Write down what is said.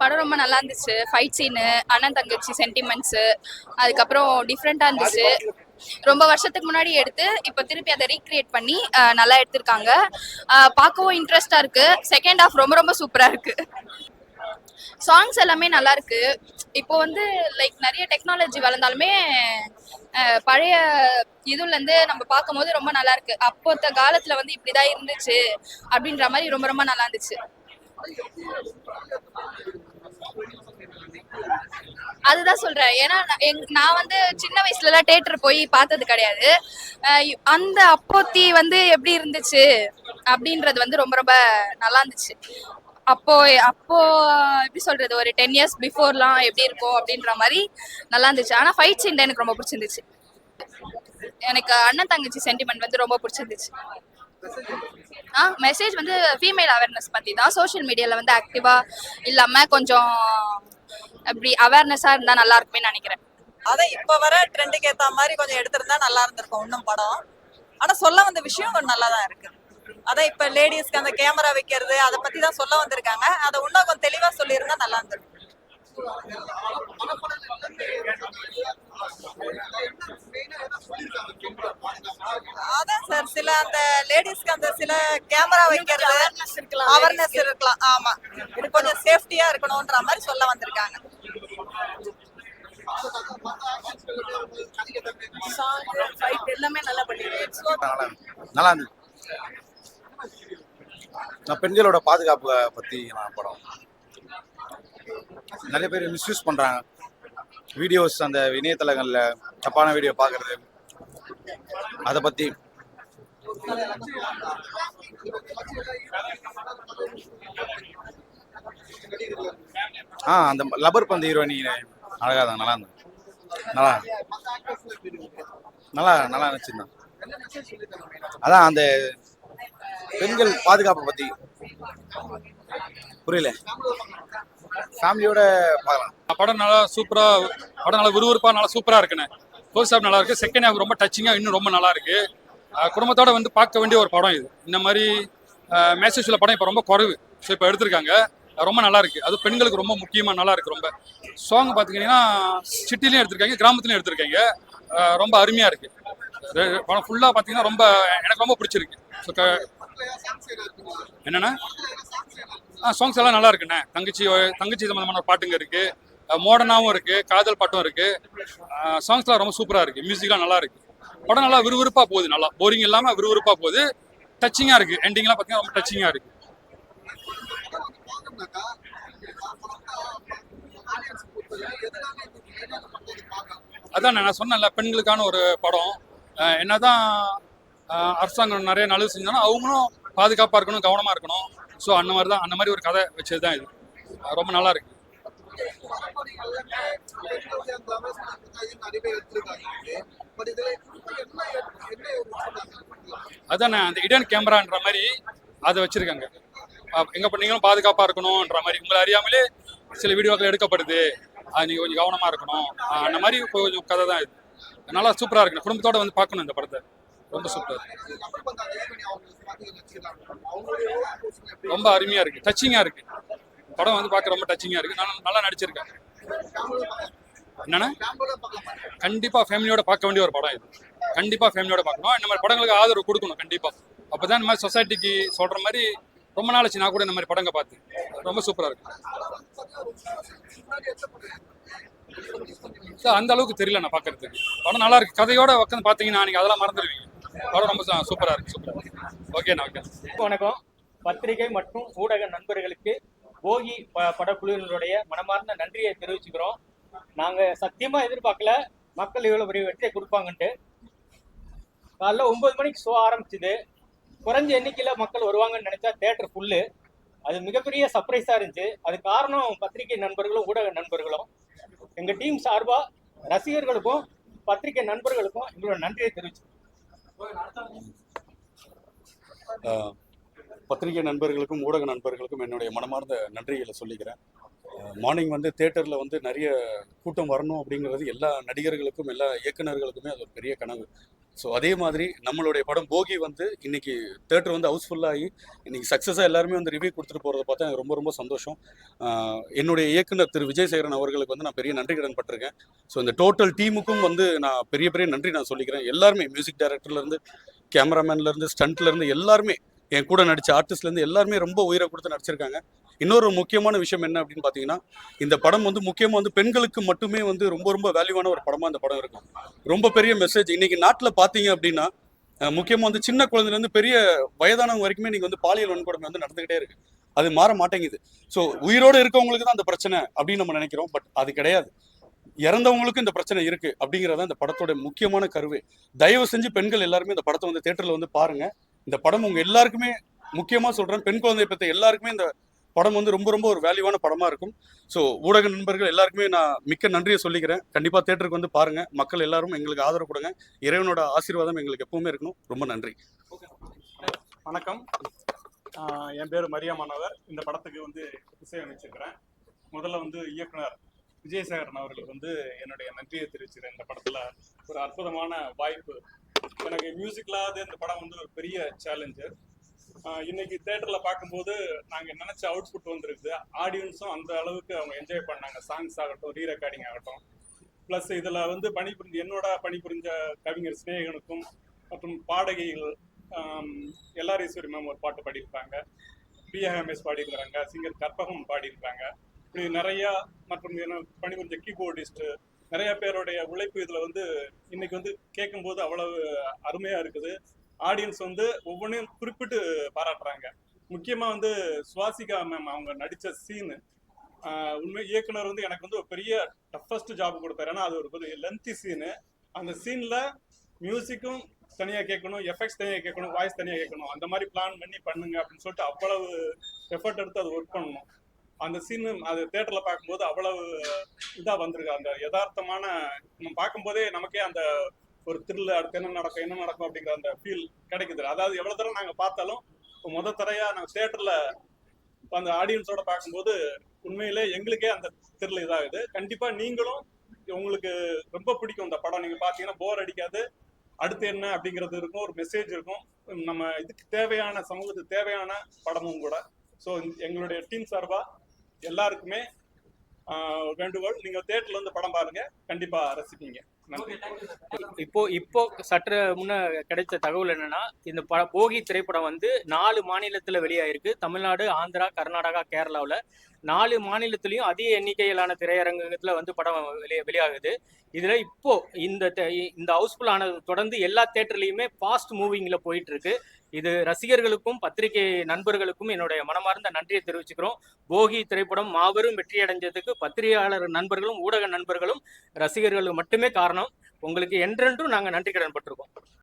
படம் ரொம்ப நல்லா இருந்துச்சு. ஃபைட் சீனு, அண்ணன் தங்கச்சி சென்டிமெண்ட்ஸு, அதுக்கப்புறம் டிஃப்ரெண்ட்டாக இருந்துச்சு. ரொம்ப வருஷத்துக்கு முன்னாடி எடுத்து இப்போ திருப்பி அதை ரீக்ரியேட் பண்ணி நல்லா எடுத்திருக்காங்க. பார்க்கவும் இன்ட்ரெஸ்டாக இருக்கு. செகண்ட் ஹாஃப் ரொம்ப ரொம்ப சூப்பராக இருக்கு. சாங்ஸ் எல்லாமே நல்லா இருக்கு. இப்போ வந்து லைக் நிறைய டெக்னாலஜி வளர்ந்தாலுமே பழைய இதுலேருந்து நம்ம பார்க்கும்போது ரொம்ப நல்லா இருக்கு. அப்போத்த காலத்தில் வந்து இப்படிதான் இருந்துச்சு அப்படின்ற மாதிரி ரொம்ப ரொம்ப நல்லா இருந்துச்சு. அதுதான் சொல்றேன். ஏன்னா நான் வந்து சின்ன வயசுலலாம் தியேட்டர் போய் பார்த்தது கிடையாது. அந்த அப்போத்தி வந்து எப்படி இருந்துச்சு அப்படின்றது வந்து ரொம்ப ரொம்ப நல்லா இருந்துச்சு. அப்போ அப்போ எப்படி சொல்றது, ஒரு 10 இயர்ஸ் பிஃபோர்லாம் எப்படி இருக்கும் அப்படின்ற மாதிரி நல்லா இருந்துச்சு. ஆனால் ஃபைட் சீன் எனக்கு ரொம்ப பிடிச்சிருந்துச்சு. எனக்கு அண்ணன் தங்கச்சி சென்டிமெண்ட் வந்து ரொம்ப பிடிச்சிருந்துச்சு. மெசேஜ் வந்து ஃபீமேல் அவேர்னஸ் பற்றி தான். சோஷியல் மீடியாவில் வந்து ஆக்டிவாக இல்லாமல் கொஞ்சம் அப்படி அவேர்னஸாக இருந்தால் நல்லா இருக்குமே நினைக்கிறேன். அதான் இப்போ வர ட்ரெண்டுக்கு ஏற்ற மாதிரி கொஞ்சம் எடுத்திருந்தா நல்லா இருந்திருக்கும் இன்னும் படம். ஆனால் சொல்ல வந்த விஷயம் கொஞ்சம் நல்லா தான் இருக்கு. அதான் இப்போ லேடிஸ்க்கு அந்த கேமரா வைக்கிறது அதை பற்றி தான் சொல்ல வந்திருக்காங்க. அதை இன்னும் கொஞ்சம் தெளிவாக சொல்லியிருந்தா நல்லா இருந்திருக்கும். அதான் சார், சில அந்த லேடிஸ்க்கு அந்த சில கேமரா வைக்கிறது அவேர்னஸ் இருக்கலாம். ஆமா, இது கொஞ்சம் சேஃப்டியா இருக்கணும்ன்ற மாதிரி சொல்ல வந்திருக்காங்க. எல்லாமே நல்லா நல்லா இருந்துச்சு. பெண்களோட பாதுகாப்பு பத்தி நான் படம் நிறைய பேர் மிஸ்யூஸ் பண்றாங்க. வீடியோஸ் அந்த இணையதளங்கள்ல தப்பான வீடியோ பாக்குறது, அதை பத்தி அந்த லப்பர் பந்து ஹீரோயினி அழகா தான் நல்லா இருந்தது. நல்லா நல்லா நல்லா நினைச்சிருந்தான். அதான் அந்த பெண்கள் பாதுகாப்பை பத்தி. புரியல, ஃபேமிலியோட பார்க்கலாம். படம் நல்லா சூப்பரா, படம் நல்லா விறுவிறுப்பா நல்லா சூப்பரா இருக்குண்ணே. ஃபர்ஸ்ட் ஹாஃப் நல்லா இருக்கு, செகண்ட் ஹாஃப் ரொம்ப டச்சிங்கா இன்னும் ரொம்ப நல்லா இருக்கு. குடும்பத்தோட வந்து பார்க்க வேண்டிய ஒரு படம் இது. இந்த மாதிரி மேசேஜ் உள்ள படம் இப்போ ரொம்ப குறைவு. ஸோ இப்போ எடுத்திருக்காங்க, ரொம்ப நல்லா இருக்கு. அது பெண்களுக்கு ரொம்ப முக்கியமா நல்லா இருக்கு. ரொம்ப சாங் பார்த்துக்கிட்டீங்கன்னா சிட்டிலையும் எடுத்திருக்காங்க, கிராமத்துலையும் எடுத்திருக்காங்க. ரொம்ப அருமையா இருக்கு. படம் ஃபுல்லாக பார்த்தீங்கன்னா ரொம்ப எனக்கு ரொம்ப பிடிச்சிருக்கு. ஸோ என்னென்னா சாங்ஸ் எல்லாம் நல்லா இருக்குண்ணே. தங்கச்சி சம்பந்தமான பாட்டுங்க இருக்கு, மாடர்னாகவும் இருக்கு, காதல் பாட்டும் இருக்கு. சாங்ஸ்லாம் ரொம்ப சூப்பராக இருக்கு, மியூசிக்லாம் நல்லா இருக்கு. படம் நல்லா விறுவிறுப்பாக போகுது, நல்லா போரிங் இல்லாமல் விறுவிறுப்பாக போகுது. டச்சிங்காக இருக்கு. எண்டிங்லாம் பார்த்தீங்கன்னா ரொம்ப டச்சிங்காக இருக்கு. அதான் நான் சொன்னேன்ல, பெண்களுக்கான ஒரு படம். என்னதான் அரசாங்கம் நிறைய நல்லது செஞ்சாலும் அவங்களும் பாதுகாப்பாக இருக்கணும், கவனமாக இருக்கணும். ஸோ அந்த மாதிரி தான், அந்த மாதிரி ஒரு கதை வச்சது தான் இது. ரொம்ப நல்லா இருக்கு. அதான் அந்த இடன் கேமரான்ற மாதிரி அதை வச்சிருக்காங்க. எங்க நீங்களும் பாதுகாப்பாக இருக்கணும்ன்ற மாதிரி. உங்களை அறியாமலே சில வீடியோக்கள் எடுக்கப்படுது, அது நீங்கள் கொஞ்சம் கவனமாக இருக்கணும். அந்த மாதிரி கொஞ்சம் கதை தான் இது. நல்லா சூப்பராக இருக்கு. குடும்பத்தோட வந்து பார்க்கணும் இந்த படத்தை. ரொம்ப சூப்பர், ரொம்ப அருமையா இருக்கு, டச்சிங்கா இருக்கு. படம் வந்து பார்க்க ரொம்ப டச்சிங்கா இருக்கு. நல்லா நடிச்சிருக்காங்க. என்னன்னா கண்டிப்பா ஃபேமிலியோட பார்க்க வேண்டிய ஒரு படம் இது. கண்டிப்பா ஃபேமிலியோட பார்க்கணும். இந்த மாதிரி படங்களுக்கு ஆதரவு கொடுக்கணும் கண்டிப்பா. அப்பதான் இந்த மாதிரி சொசைட்டிக்கு சொல்ற மாதிரி ரொம்ப நாளைச்சு நான் கூட இந்த மாதிரி படங்க பார்த்து ரொம்ப சூப்பரா இருக்கு. அந்த அளவுக்கு தெரியல நான் பார்க்கறதுக்கு. படம் நல்லா இருக்கு. கதையோட உட்காந்து பார்த்தீங்கன்னா நீங்க அதெல்லாம் மறந்துடுவீங்க. படம் ரொம்ப சூப்பரா இருக்கு. சூப்பரா. ஓகேண்ணா, ஓகே. வணக்கம். பத்திரிகை மற்றும் ஊடக நண்பர்களுக்கு போகி படக்குழுவினருடைய மனமார்ந்த நன்றியை தெரிவிச்சுக்கிறோம். நாங்க சத்தியமா எதிர்பார்க்கல மக்கள் இவ்வளவு பெரிய வெற்றியை கொடுப்பாங்கன்ட்டு. காலைல 9 மணிக்கு ஷோ ஆரம்பிச்சுது. குறைஞ்ச எண்ணிக்கையில மக்கள் வருவாங்கன்னு நினைச்சா தியேட்டர் ஃபுல்லு. அது மிகப்பெரிய சர்ப்ரைஸா இருந்துச்சு. அது காரணம் பத்திரிகை நண்பர்களும் ஊடக நண்பர்களும். எங்க டீம் சார்பா ரசிகர்களுக்கும் பத்திரிகை நண்பர்களுக்கும் எங்களோட நன்றியை தெரிவிச்சு. பத்திரிகை நண்பர்களுக்கும் ஊடக நண்பர்களுக்கும் என்னுடைய மனமார்ந்த நன்றிகளை சொல்லிக்கிறேன். மார்னிங் வந்து தேட்டரில் வந்து நிறைய கூட்டம் வரணும் அப்படிங்கிறது எல்லா நடிகர்களுக்கும் எல்லா இயக்குனர்களுக்குமே அது ஒரு பெரிய கனவு. ஸோ அதே மாதிரி நம்மளுடைய படம் போகி வந்து இன்னைக்கு தேட்டர் வந்து ஹவுஸ்ஃபுல்லாகி இன்னைக்கு சக்ஸஸாக எல்லாருமே வந்து ரிவ்யூ கொடுத்துட்டு போகிறத பார்த்தா எனக்கு ரொம்ப ரொம்ப சந்தோஷம். என்னுடைய இயக்குனர் திரு விஜய் சேகரன் அவர்களுக்கு வந்து நான் பெரிய நன்றி கடன் பட்டிருக்கேன். ஸோ இந்த டோட்டல் டீமுக்கும் வந்து நான் பெரிய பெரிய நன்றி நான் சொல்லிக்கிறேன். எல்லாருமே மியூசிக் டைரக்டர்லேருந்து கேமராமேன்லேருந்து ஸ்டண்ட்லேருந்து எல்லாருமே என் கூட நடித்த ஆர்டிஸ்ட்லேருந்து எல்லாருமே ரொம்ப உயிரை கொடுத்து நடிச்சிருக்காங்க. இன்னொரு முக்கியமான விஷயம் என்ன அப்படின்னு பார்த்தீங்கன்னா, இந்த படம் வந்து முக்கியமாக வந்து பெண்களுக்கு மட்டுமே வந்து ரொம்ப ரொம்ப வேல்யூவான ஒரு படமாக இந்த படம் இருக்கும். ரொம்ப பெரிய மெசேஜ் இன்னைக்கு நாட்டில் பார்த்தீங்க அப்படின்னா, முக்கியமாக வந்து சின்ன குழந்தைலேருந்து பெரிய வயதானவங்க வரைக்குமே நீங்கள் வந்து பாலியல் வன்கொடுமை வந்து நடந்துகிட்டே இருக்கு. அது மாற மாட்டேங்குது. ஸோ உயிரோடு இருக்கவங்களுக்கு தான் அந்த பிரச்சனை அப்படின்னு நம்ம நினைக்கிறோம். பட் அது கிடையாது. இறந்தவங்களுக்கும் இந்த பிரச்சனை இருக்கு அப்படிங்கிறத இந்த படத்தோட முக்கியமான கருவே. தயவு செஞ்சு பெண்கள் எல்லாருமே இந்த படத்தை வந்து தேட்டரில் வந்து பாருங்க. இந்த படம் உங்க எல்லாருக்குமே முக்கியமாக சொல்றேன், பெண் குழந்தையை பற்றி எல்லாருக்குமே இந்த படம் வந்து ரொம்ப ரொம்ப ஒரு வேல்யூவான படமா இருக்கும். ஸோ ஊடக நண்பர்கள் எல்லாருக்குமே நான் மிக்க நன்றியை சொல்லிக்கிறேன். கண்டிப்பாக தேட்டருக்கு வந்து பாருங்க. மக்கள் எல்லாரும் எங்களுக்கு ஆதரவு கொடுங்க. இறைவனோட ஆசீர்வாதம் எங்களுக்கு எப்பவுமே இருக்கணும். ரொம்ப நன்றி. வணக்கம். என் பேர் மரியமானவர். இந்த படத்துக்கு வந்து இசையமைச்சிருக்கிறேன். முதல்ல வந்து இயக்குனர் விஜயசேகரன் அவர்களுக்கு வந்து என்னுடைய நன்றியை தெரிவிச்சுக்கிறேன். இந்த படத்தில் ஒரு அற்புதமான வாய்ப்பு. எனக்கு மியூசிக்கலாவது இந்த படம் வந்து ஒரு பெரிய சேலஞ்சு. இன்னைக்கு தேட்டரில் பார்க்கும்போது நாங்கள் நினச்ச அவுட்புட் வந்துருக்குது. ஆடியன்ஸும் அந்த அளவுக்கு அவங்க என்ஜாய் பண்ணாங்க. சாங்ஸ் ஆகட்டும், ரீ ரெக்கார்டிங் ஆகட்டும். ப்ளஸ் இதில் வந்து என்னோட பணிபுரிஞ்ச கவிஞர் சிநேகனுக்கும் மற்றும் பாடகிகள் எல்லாரீஸ்வரி மேம் ஒரு பாட்டு பாடியிருப்பாங்க, பிஎம்எஸ் பாடியிருக்கிறாங்க, சிங்கர் கற்பகம் பாடியிருக்காங்க. இப்படி நிறையா மற்றும் பணிபுரிஞ்ச கீபோர்டிஸ்ட்டு நிறைய பேருடைய உழைப்பு இதில் வந்து இன்னைக்கு வந்து கேட்கும்போது அவ்வளவு அருமையாக இருக்குது. ஆடியன்ஸ் வந்து ஒவ்வொன்றையும் குறிப்பிட்டு பாராட்டுறாங்க. முக்கியமாக வந்து சுவாசிகா மேம் அவங்க நடித்த சீனு உண்மை இயக்குனர் வந்து எனக்கு வந்து ஒரு பெரிய டஃபஸ்ட் ஜாப் கொடுத்தாரு. ஏன்னா அது ஒரு லென்த்தி சீனு. அந்த சீனில் மியூசிக்கும் தனியாக கேட்கணும், எஃபெக்ட்ஸ் தனியாக கேட்கணும், வாய்ஸ் தனியாக கேட்கணும். அந்த மாதிரி பிளான் பண்ணி பண்ணுங்க அப்படின்னு சொல்லிட்டு அவ்வளவு எஃபர்ட் எடுத்து அது ஒர்க் பண்ணணும். அந்த சீனு அது தேட்டரில் பார்க்கும்போது அவ்வளவு இதாக வந்திருக்கு. அந்த யதார்த்தமான நம்ம பார்க்கும்போதே நமக்கே அந்த ஒரு த்ரில், அடுத்து என்ன நடக்கும் அப்படிங்கிற அந்த ஃபீல் கிடைக்குது. அதாவது எவ்வளோ தூரம் நாங்கள் பார்த்தாலும் முத தரையாக நாங்கள் தேட்டரில் அந்த ஆடியன்ஸோட பார்க்கும்போது உண்மையிலே எங்களுக்கே அந்த த்ரில் இதாகுது. கண்டிப்பாக நீங்களும் உங்களுக்கு ரொம்ப பிடிக்கும் இந்த படம். நீங்கள் பார்த்தீங்கன்னா போர் அடிக்காது. அடுத்து என்ன அப்படிங்கிறது இருக்கும், ஒரு மெசேஜ் இருக்கும். நம்ம இதுக்கு தேவையான, சமூகத்துக்கு தேவையான படமும் கூட. ஸோ எங்களுடைய டீம் சார்பாக எல்லாருக்குமே வேண்டுகோள், நீங்கள் தேட்டரில் வந்து படம் பாருங்க, கண்டிப்பாக ரசிப்பீங்க. இப்போ சற்று முன்ன கிடைச்ச தகவல் என்னன்னா, இந்த போகி திரைப்படம் வந்து 4 மாநிலத்துல வெளியாயிருக்கு. தமிழ்நாடு, ஆந்திரா, கர்நாடகா, கேரளாவில் 4 மாநிலத்திலையும் அதிக எண்ணிக்கையிலான திரையரங்கத்துல வந்து படம் வெளியாகுது. இதுல இப்போ இந்த ஹவுஸ்ஃபுல் ஆனது தொடர்ந்து எல்லா தேட்டர்லயுமே ஃபாஸ்ட் மூவிங்ல போயிட்டு இருக்கு. இது ரசிகர்களுக்கும் பத்திரிகை நண்பர்களுக்கும் என்னுடைய மனமார்ந்த நன்றியை தெரிவிச்சுக்கிறோம். போகி திரைப்படம் மாபெரும் வெற்றி அடைஞ்சதுக்கு பத்திரிகையாளர் நண்பர்களும் ஊடக நண்பர்களும் ரசிகர்களும் மட்டுமே காரணம். உங்களுக்கு என்றென்றும் நாங்கள் நன்றி கடன் பட்டிருக்கோம்.